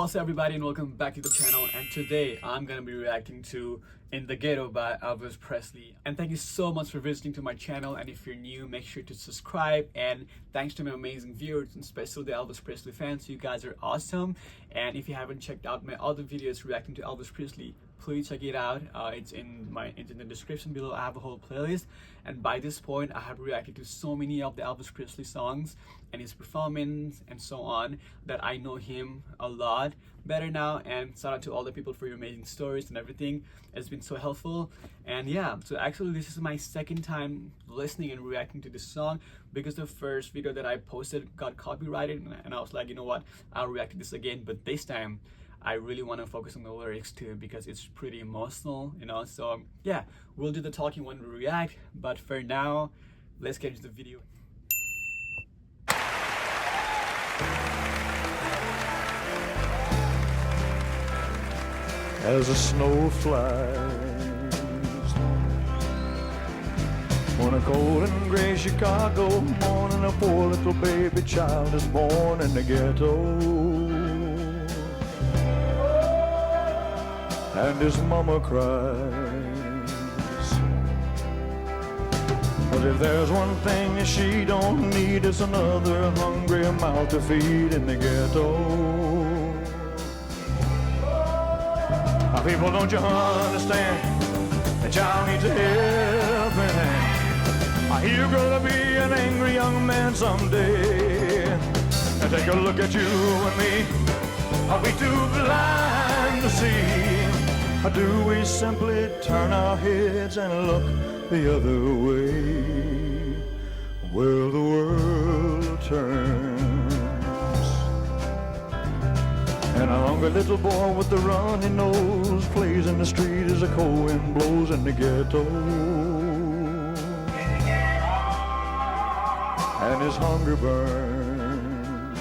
What's up everybody and welcome back to the channel, and today I'm gonna be reacting to In the Ghetto by Elvis Presley. And thank you so much for visiting to my channel, and if you're new, make sure to subscribe. And thanks to my amazing viewers, and especially the Elvis Presley fans, you guys are awesome. And if you haven't checked out my other videos reacting to Elvis Presley, please check it out. It's in the description below. I have a whole playlist, and by this point I have reacted to so many of the Elvis Presley songs and his performance and so on that I know him a lot better now. And shout out to all the people for your amazing stories and everything. It's been so helpful. And yeah, so actually this is my second time listening and reacting to this song, because the first video that I posted got copyrighted, and I was like, you know what, I'll react to this again. But this time I really want to focus on the lyrics too, because it's pretty emotional, you know. So yeah, we'll do the talking when we react, but for now, let's get into the video. As the snow flies on a cold and gray Chicago morning, a poor little baby child is born in the ghetto, and his mama cries. But if there's one thing that she don't need, it's another hungry mouth to feed in the ghetto. Now people, don't you understand? The child needs a helping hand. He'll grow to be an angry young man someday. Now take a look at you and me. Are we too blind to see? Or do we simply turn our heads and look the other way? Well, the world turns, and a hungry little boy with a runny nose plays in the street as a cold wind blows in the ghetto. And his hunger burns,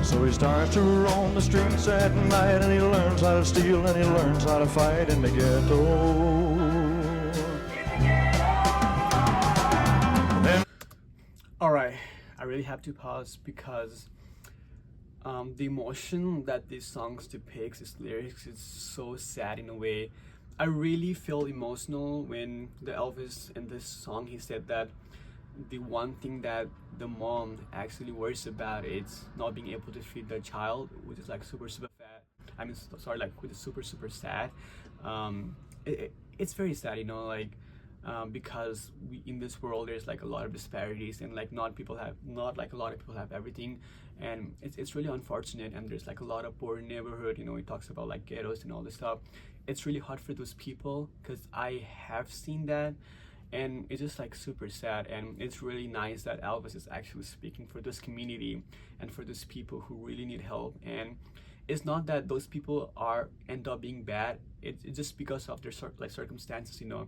so he starts to roam the streets at night, and he learns how to steal and he learns how to fight in the ghetto. Alright, I really have to pause because the emotion that these songs depicts, his lyrics, is so sad in a way. I really feel emotional when the Elvis in this song, he said that the one thing that the mom actually worries about is not being able to feed the child, which is like super sad. I mean, sorry, like which is super sad. It's very sad, you know, like because in this world there's like a lot of disparities, and like not like a lot of people have everything, and it's really unfortunate. And there's like a lot of poor neighborhood, you know. He talks about like ghettos and all this stuff. It's really hard for those people, because I have seen that, and it's just like super sad. And it's really nice that Elvis is actually speaking for this community and for those people who really need help. And it's not that those people end up being bad. It's just because of their circumstances, you know.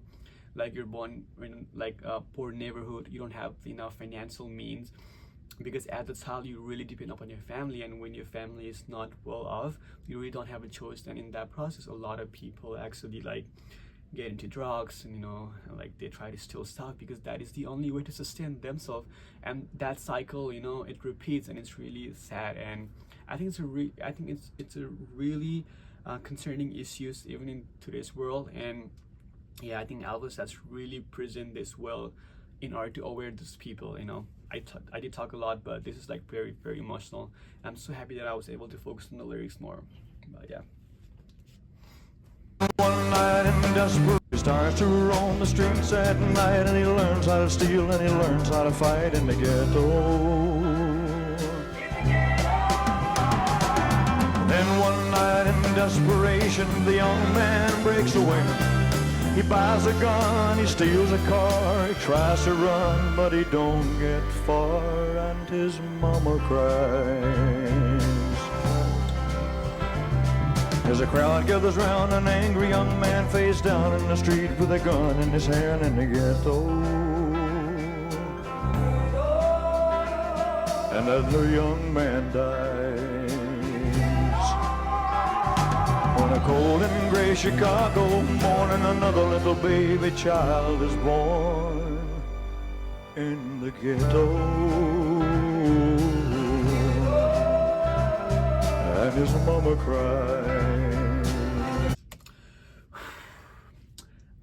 Like you're born in like a poor neighborhood, you don't have enough financial means, because as a child you really depend upon your family, and when your family is not well off, you really don't have a choice. And in that process, a lot of people actually like get into drugs, and you know, like they try to steal stuff, because that is the only way to sustain themselves. And that cycle, you know, it repeats, and it's really sad. And I think it's a really concerning issues even in today's world. And yeah, I think Elvis has really present this well in order to aware those people, you know. I did talk a lot, but this is like very emotional. I'm so happy that I was able to focus on the lyrics more. But yeah. One night in desperation, he starts to roam the streets at night, and he learns how to steal and he learns how to fight in the ghetto. Then one night in desperation, the young man breaks away. He buys a gun, he steals a car, he tries to run, but he don't get far, and his mama cries. As a crowd gathers round an angry young man face down in the street with a gun in his hand in the ghetto. And as the young man dies on a cold and gray Chicago morning, another little baby child is born in the ghetto. and his mama cried.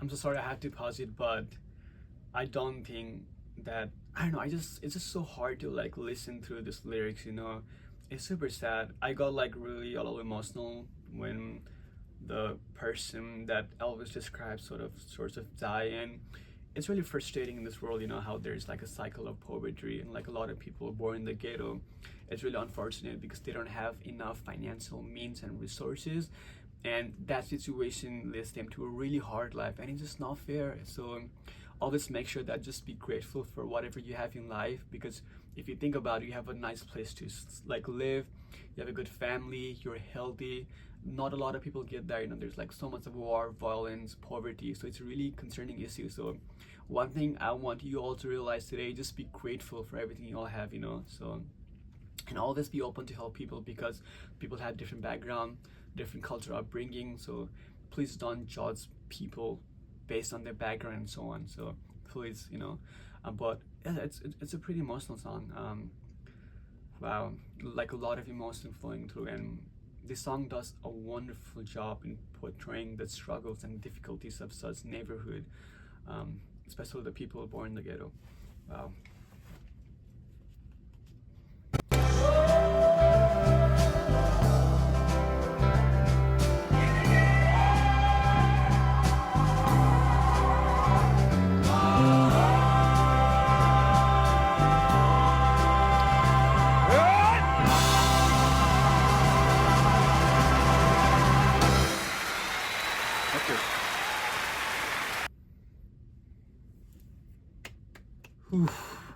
I'm so sorry I had to pause it, but I don't think that, I don't know, it's just so hard to like listen through these lyrics, you know. It's super sad. I got like really a little emotional when the person that Elvis describes sorts of die, and it's really frustrating in this world, you know, how there's like a cycle of poverty and like a lot of people born in the ghetto. It's really unfortunate because they don't have enough financial means and resources, and that situation leads them to a really hard life, and it's just not fair. So always make sure that just be grateful for whatever you have in life, because if you think about it, you have a nice place to like live, you have a good family, you're healthy. Not a lot of people get there, you know. There's like so much of war, violence, poverty, so it's a really concerning issue. So one thing I want you all to realize today, just be grateful for everything you all have, you know. So, and always be open to help people, because people have different background, different cultural upbringing. So please don't judge people based on their background and so on. So please, you know. But yeah, it's a pretty emotional song. Wow, like a lot of emotion flowing through, and this song does a wonderful job in portraying the struggles and difficulties of such neighborhood, especially the people born in the ghetto. Wow.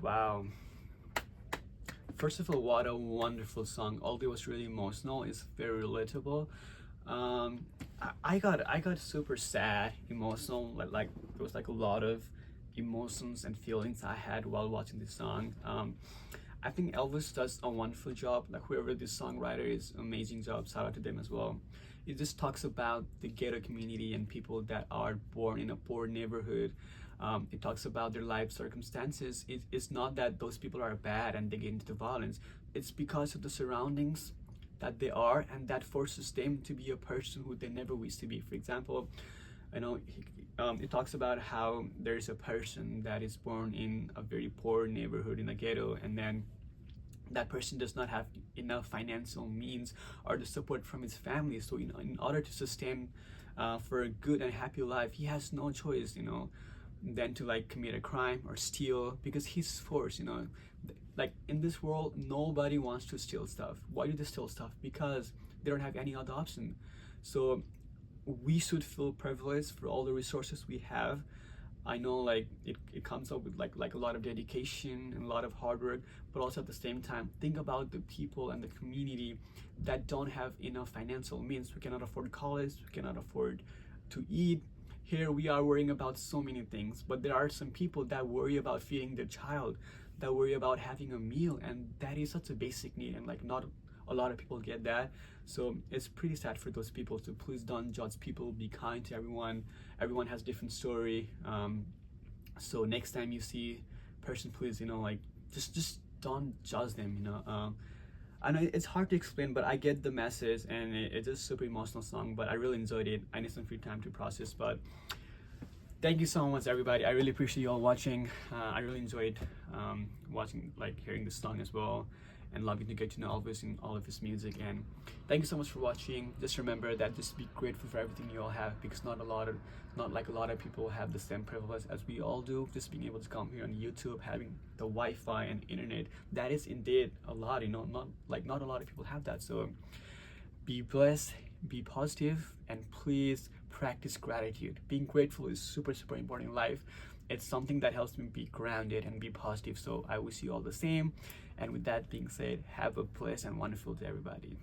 Wow. First of all, what a wonderful song. Although it was really emotional, it's very relatable. I got super sad, emotional, like there was like a lot of emotions and feelings I had while watching this song. I think Elvis does a wonderful job. Like whoever this songwriter is, amazing job. Shout out to them as well. It just talks about the ghetto community and people that are born in a poor neighborhood. It talks about their life circumstances. It's not that those people are bad and they get into violence. It's because of the surroundings that they are, and that forces them to be a person who they never wish to be. For example, you know, it talks about how there's a person that is born in a very poor neighborhood in a ghetto, and then that person does not have enough financial means or the support from his family. So, you know, in order to sustain for a good and happy life, he has no choice, you know, than to like commit a crime or steal, because he's forced, you know. Like in this world, nobody wants to steal stuff. Why do they steal stuff? Because they don't have any other option. So we should feel privileged for all the resources we have. I know like it comes up with like a lot of dedication and a lot of hard work, but also at the same time, think about the people and the community that don't have enough financial means. We cannot afford college, we cannot afford to eat. Here we are worrying about so many things, but there are some people that worry about feeding their child, that worry about having a meal, and that is such a basic need, and like not a lot of people get that. So it's pretty sad for those people. So please don't judge people, be kind to everyone. Everyone has different story. So next time you see person, please, you know, like just don't judge them, you know. I know it's hard to explain, but I get the message, and it's a super emotional song, but I really enjoyed it. I need some free time to process, but thank you so much, everybody. I really appreciate you all watching. I really enjoyed watching, like hearing this song as well, and loving to get to know Elvis and all of his music. And thank you so much for watching. Just remember that just be grateful for everything you all have, because not like a lot of people have the same privilege as we all do. Just being able to come here on YouTube, having the Wi-Fi and internet, that is indeed a lot, you know. Not a lot of people have that. So be blessed, be positive, and please practice gratitude. Being grateful is super important in life. It's something that helps me be grounded and be positive. So I wish you all the same. And with that being said, have a blessed and wonderful day, everybody.